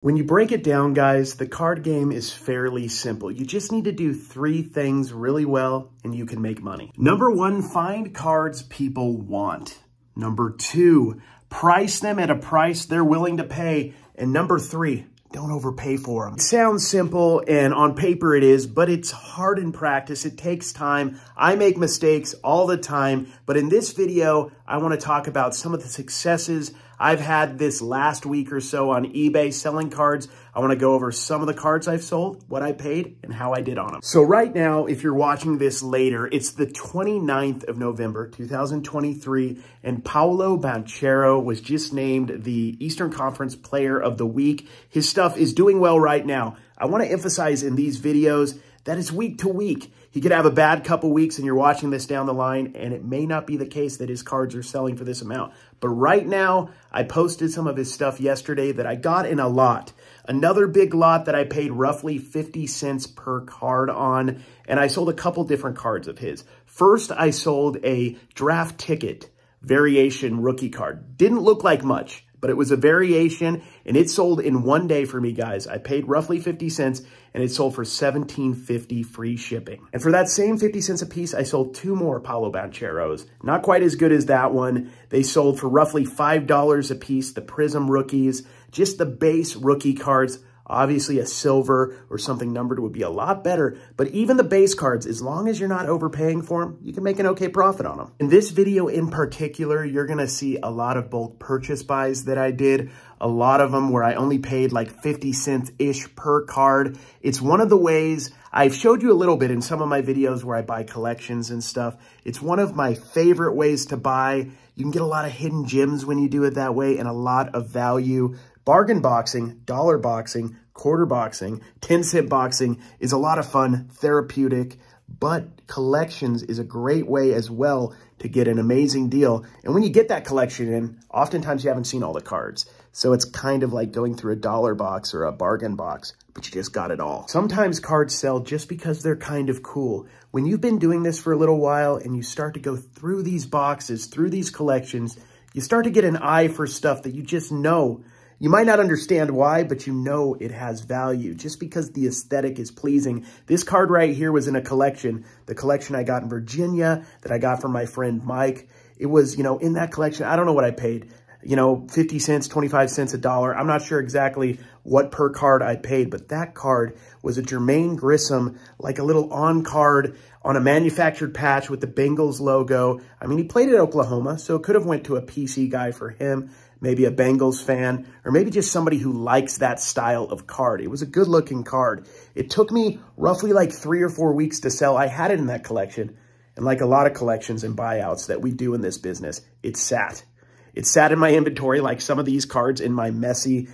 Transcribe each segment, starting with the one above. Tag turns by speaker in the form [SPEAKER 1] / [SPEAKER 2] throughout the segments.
[SPEAKER 1] When you break it down, guys, the card game is fairly simple. You just need to do 3 things really well and you can make money. Number 1, find cards people want. Number 2, price them at a price they're willing to pay. And number 3, don't overpay for them. It sounds simple and on paper it is, but it's hard in practice. It takes time. I make mistakes all the time, but in this video, I want to talk about some of the successes I've had this last week or so on eBay selling cards. I want to go over some of the cards I've sold, what I paid, and how I did on them. So right now, if you're watching this later, it's the 29th of November, 2023, and Paulo Banero was just named the Eastern Conference Player of the Week. His stuff is doing well right now. I want to emphasize in these videos that it's week to week. He could have a bad couple weeks and you're watching this down the line, and it may not be the case that his cards are selling for this amount. But right now, I posted some of his stuff yesterday that I got in a lot. Another big lot that I paid roughly 50 cents per card on, and I sold a couple different cards of his. First, I sold a draft ticket variation rookie card. Didn't look like much, but it was a variation, and it sold in one day for me, guys. I paid roughly 50 cents, and it sold for $17.50 free shipping. And for that same 50 cents a piece, I sold 2 more Paulo Baneros. Not quite as good as that one. They sold for roughly $5 a piece, the Prism rookies, just the base rookie cards. Obviously, a silver or something numbered would be a lot better, but even the base cards, as long as you're not overpaying for them, you can make an okay profit on them. In this video in particular, you're gonna see a lot of bulk purchase buys that I did, a lot of them where I only paid like 50 cents-ish per card. It's one of the ways, I've showed you a little bit in some of my videos where I buy collections and stuff. It's one of my favorite ways to buy. You can get a lot of hidden gems when you do it that way and a lot of value. Bargain boxing, dollar boxing, quarter boxing, 10-cent boxing is a lot of fun, therapeutic, but collections is a great way as well to get an amazing deal. And when you get that collection in, oftentimes you haven't seen all the cards. So it's kind of like going through a dollar box or a bargain box, but you just got it all. Sometimes cards sell just because they're kind of cool. When you've been doing this for a little while and you start to go through these boxes, through these collections, you start to get an eye for stuff that you just know. You might not understand why, but you know it has value just because the aesthetic is pleasing. This card right here was in a collection, the collection I got in Virginia that I got from my friend Mike. It was, in that collection, I don't know what I paid, 50 cents, 25 cents, $1. I'm not sure exactly what per card I paid, but that card was a Germaine Grom, like a little on card on a manufactured patch with the Bengals logo. I mean, he played at Oklahoma, so it could have went to a PC guy for him, maybe a Bengals fan, or maybe just somebody who likes that style of card. It was a good-looking card. It took me roughly like 3 or 4 weeks to sell. I had it in that collection, and like a lot of collections and buyouts that we do in this business, it sat. It sat in my inventory like some of these cards in my messy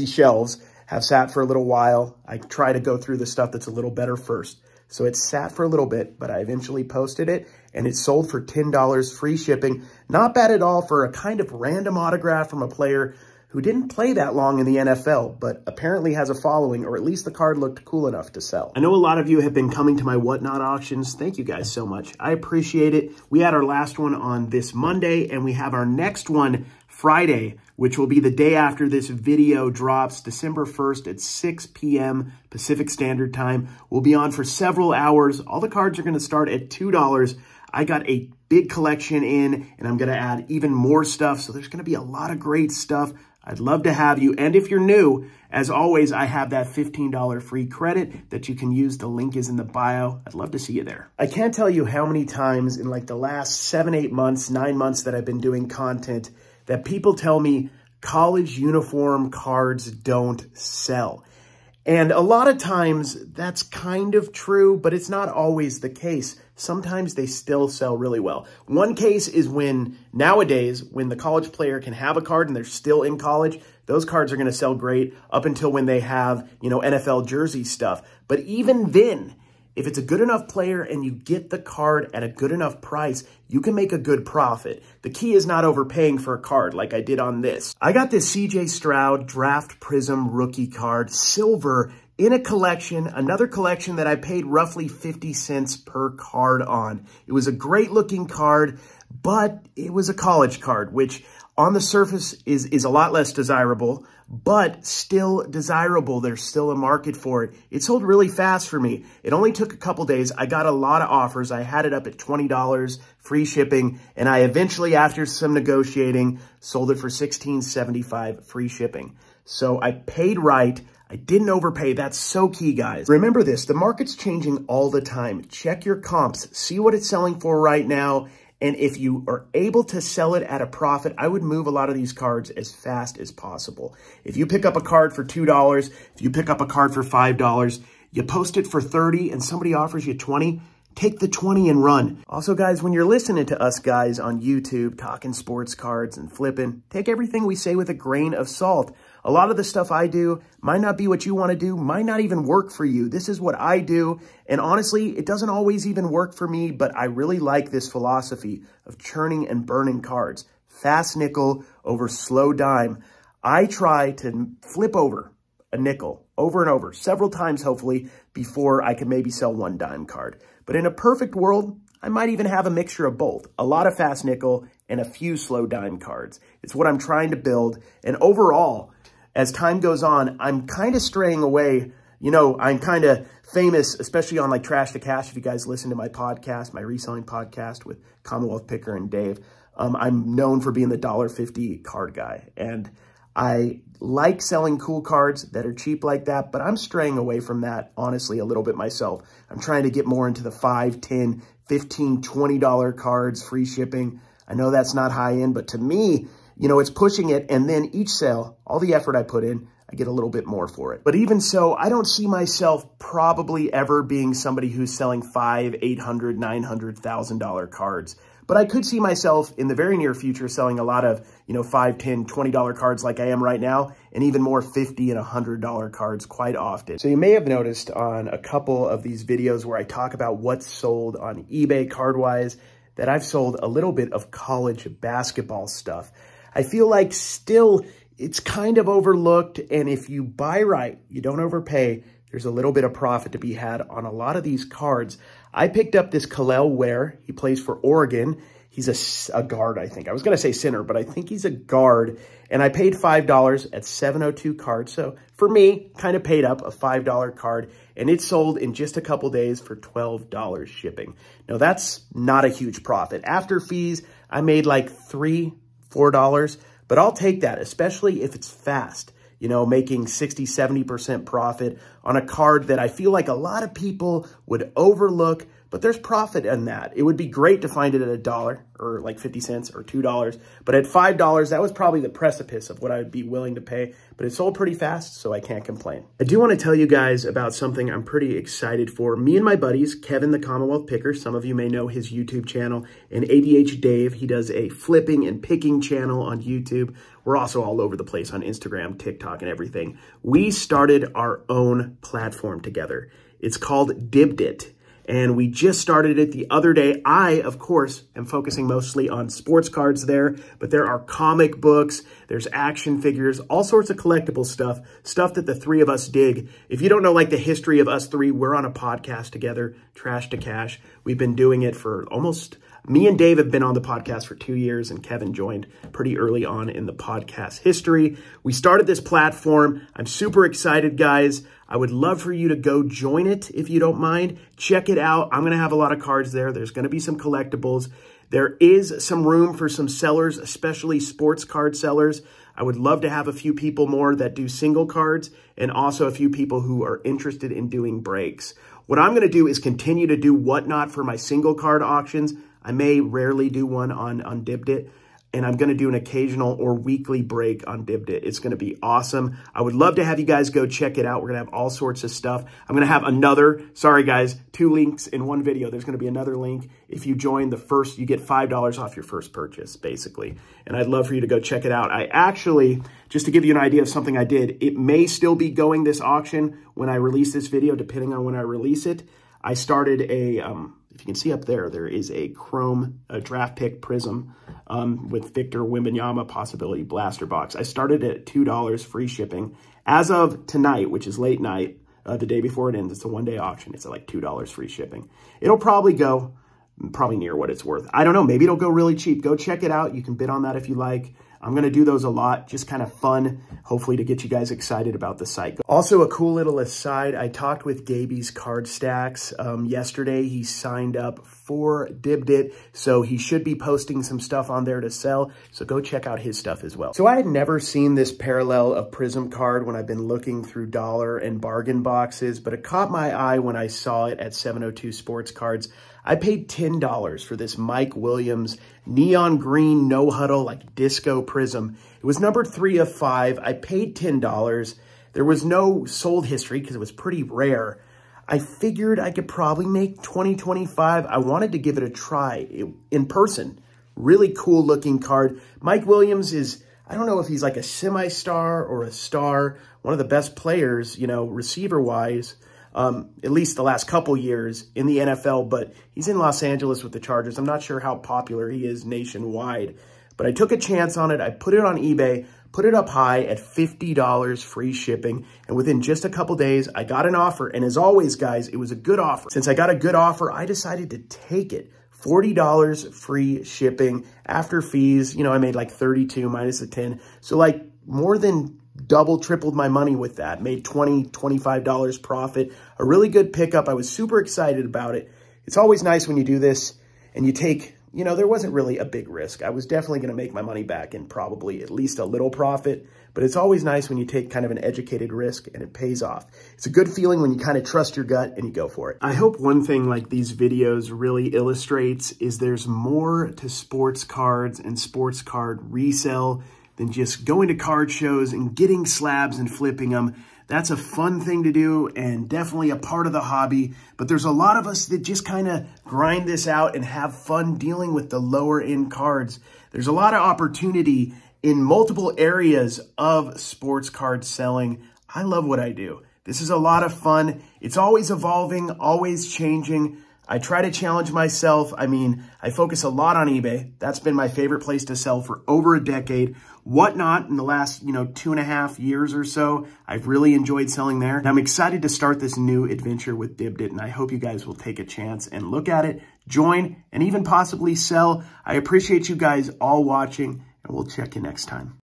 [SPEAKER 1] shelves have sat for a little while. I try to go through the stuff that's a little better first. So it sat for a little bit, but I eventually posted it, and it sold for $10 free shipping. Not bad at all for a kind of random autograph from a player who didn't play that long in the NFL, but apparently has a following, or at least the card looked cool enough to sell. I know a lot of you have been coming to my Whatnot auctions. Thank you guys so much. I appreciate it. We had our last one on this Monday, and we have our next one Friday, which will be the day after this video drops, December 1st at 6 p.m. Pacific Standard Time. We'll be on for several hours. All the cards are going to start at $2. I got a big collection in, and I'm going to add even more stuff, so there's going to be a lot of great stuff. I'd love to have you. And if you're new, as always, I have that $15 free credit that you can use. The link is in the bio. I'd love to see you there. I can't tell you how many times in like the last 7, 8 months, 9 months that I've been doing content that people tell me college uniform cards don't sell. And a lot of times that's kind of true, but it's not always the case. Sometimes they still sell really well. One case is when nowadays, when the college player can have a card and they're still in college, those cards are going to sell great up until when they have, NFL jersey stuff. But even then, if it's a good enough player and you get the card at a good enough price, you can make a good profit. The key is not overpaying for a card like I did on this. I got this CJ Stroud Draft Prism rookie card, silver, in a collection, another collection that I paid roughly 50 cents per card on. It was a great looking card, but it was a college card, which On the surface is a lot less desirable, but still desirable. There's still a market for it. It sold really fast for me. It only took a couple days. I got a lot of offers. I had it up at $20, free shipping, and I eventually, after some negotiating, sold it for $16.75, free shipping. So I paid right. I didn't overpay. That's so key, guys. Remember this, the market's changing all the time. Check your comps, see what it's selling for right now. And if you are able to sell it at a profit, I would move a lot of these cards as fast as possible. If you pick up a card for $2, if you pick up a card for $5, you post it for $30 and somebody offers you $20, take the 20 and run. Also, guys, when you're listening to us guys on YouTube talking sports cards and flipping, take everything we say with a grain of salt. A lot of the stuff I do might not be what you want to do, might not even work for you. This is what I do. And honestly, it doesn't always even work for me, but I really like this philosophy of churning and burning cards. Fast nickel over slow dime. I try to flip over a nickel over and over, several times hopefully, before I can maybe sell one dime card. But in a perfect world, I might even have a mixture of both. A lot of fast nickel and a few slow dime cards. It's what I'm trying to build. And overall, as time goes on, I'm kind of straying away. You know, I'm kind of famous, especially on like Trash to Cash. If you guys listen to my podcast, my reselling podcast with Commonwealth Picker and Dave, I'm known for being the $1.50 card guy. And I like selling cool cards that are cheap like that, but I'm straying away from that, honestly, a little bit myself. I'm trying to get more into the $5, $10, $15, $20 cards, free shipping. I know that's not high end, but to me, you know, it's pushing it. And then each sale, all the effort I put in, I get a little bit more for it. But even so, I don't see myself probably ever being somebody who's selling $500, $800, $900, $1,000 cards. But I could see myself in the very near future selling a lot of, you know, $5, $10, $20 cards like I am right now, and even more $50 and $100 cards quite often. So you may have noticed on a couple of these videos where I talk about what's sold on eBay card-wise, that I've sold a little bit of college basketball stuff. I feel like still it's kind of overlooked, and if you buy right, you don't overpay, there's a little bit of profit to be had on a lot of these cards. I picked up this Kalel Ware. He plays for Oregon. He's a guard, I think. I was going to say center, but I think he's a guard. And I paid $5 at 702 cards. So for me, kind of paid up a $5 card. And it sold in just a couple days for $12 shipping. Now, that's not a huge profit. After fees, I made like $3, $4. But I'll take that, especially if it's fast. You know, making 60, 70% profit on a card that I feel like a lot of people would overlook, but there's profit in that. It would be great to find it at $1 or like 50 cents or $2, but at $5, that was probably the precipice of what I'd be willing to pay, but it sold pretty fast, so I can't complain. I do want to tell you guys about something I'm pretty excited for. Me and my buddies, Kevin the Commonwealth Picker, some of you may know his YouTube channel, and ADH Dave, he does a flipping and picking channel on YouTube. We're also all over the place on Instagram, TikTok, and everything. We started our own platform together. It's called Dibit. And we just started it the other day. I, of course, am focusing mostly on sports cards there, but there are comic books, there's action figures, all sorts of collectible stuff that the three of us dig. If you don't know like the history of us three, we're on a podcast together, Trash to Cash. We've been doing it for me and Dave have been on the podcast for 2 years, and Kevin joined pretty early on in the podcast history. We started this platform. I'm super excited, guys. I would love for you to go join it if you don't mind. Check it out. I'm going to have a lot of cards there. There's going to be some collectibles. There is some room for some sellers, especially sports card sellers. I would love to have a few people more that do single cards, and also a few people who are interested in doing breaks. What I'm going to do is continue to do whatnot for my single card auctions. I may rarely do one on Dibit, and I'm going to do an occasional or weekly break on Dibit. It's going to be awesome. I would love to have you guys go check it out. We're going to have all sorts of stuff. I'm going to have another, sorry guys, 2 links in one video. There's going to be another link. If you join the first, you get $5 off your first purchase, basically. And I'd love for you to go check it out. I actually, just to give you an idea of something I did, it may still be going this auction when I release this video, depending on when I release it. I started a, if you can see up there, there is a chrome draft pick prism with Victor Wembanyama possibility blaster box. I started at $2 free shipping. As of tonight, which is late night, the day before it ends, it's a one-day auction. It's at like $2 free shipping. It'll probably go near what it's worth. I don't know. Maybe it'll go really cheap. Go check it out. You can bid on that if you like. I'm going to do those a lot, just kind of fun, hopefully to get you guys excited about the site. Also, a cool little aside, I talked with Gaby's Card Stacks yesterday. He signed up for Dibit, so he should be posting some stuff on there to sell, so go check out his stuff as well. So I had never seen this parallel of Prism card when I've been looking through dollar and bargain boxes, but it caught my eye when I saw it at 702 Sports Cards. I paid $10 for this Mike Williams neon green no huddle like disco prism. It was number 3 of 5. I paid $10. There was no sold history because it was pretty rare. I figured I could probably make 20, 25. I wanted to give it a try in person. Really cool looking card. Mike Williams is, I don't know if he's like a semi-star or a star, one of the best players, you know, receiver-wise, at least the last couple years in the NFL, but he's in Los Angeles with the Chargers. I'm not sure how popular he is nationwide, but I took a chance on it. I put it on eBay, put it up high at $50 free shipping, and within just a couple days, I got an offer, and as always, guys, it was a good offer. Since I got a good offer, I decided to take it. $40 free shipping after fees. You know, I made like 32 minus the 10. So like more than double, tripled my money with that. Made $20, $25 profit. A really good pickup. I was super excited about it. It's always nice when you do this and you take, you know, there wasn't really a big risk. I was definitely going to make my money back and probably at least a little profit. But it's always nice when you take kind of an educated risk and it pays off. It's a good feeling when you kind of trust your gut and you go for it. I hope one thing like these videos really illustrates is there's more to sports cards and sports card resale than just going to card shows and getting slabs and flipping them. That's a fun thing to do and definitely a part of the hobby. But there's a lot of us that just kind of grind this out and have fun dealing with the lower end cards. There's a lot of opportunity in multiple areas of sports card selling. I love what I do. This is a lot of fun. It's always evolving, always changing. I try to challenge myself. I mean, I focus a lot on eBay. That's been my favorite place to sell for over a decade. Whatnot in the last, 2.5 years or so, I've really enjoyed selling there. And I'm excited to start this new adventure with Dibit, and I hope you guys will take a chance and look at it, join, and even possibly sell. I appreciate you guys all watching, and we'll check you next time.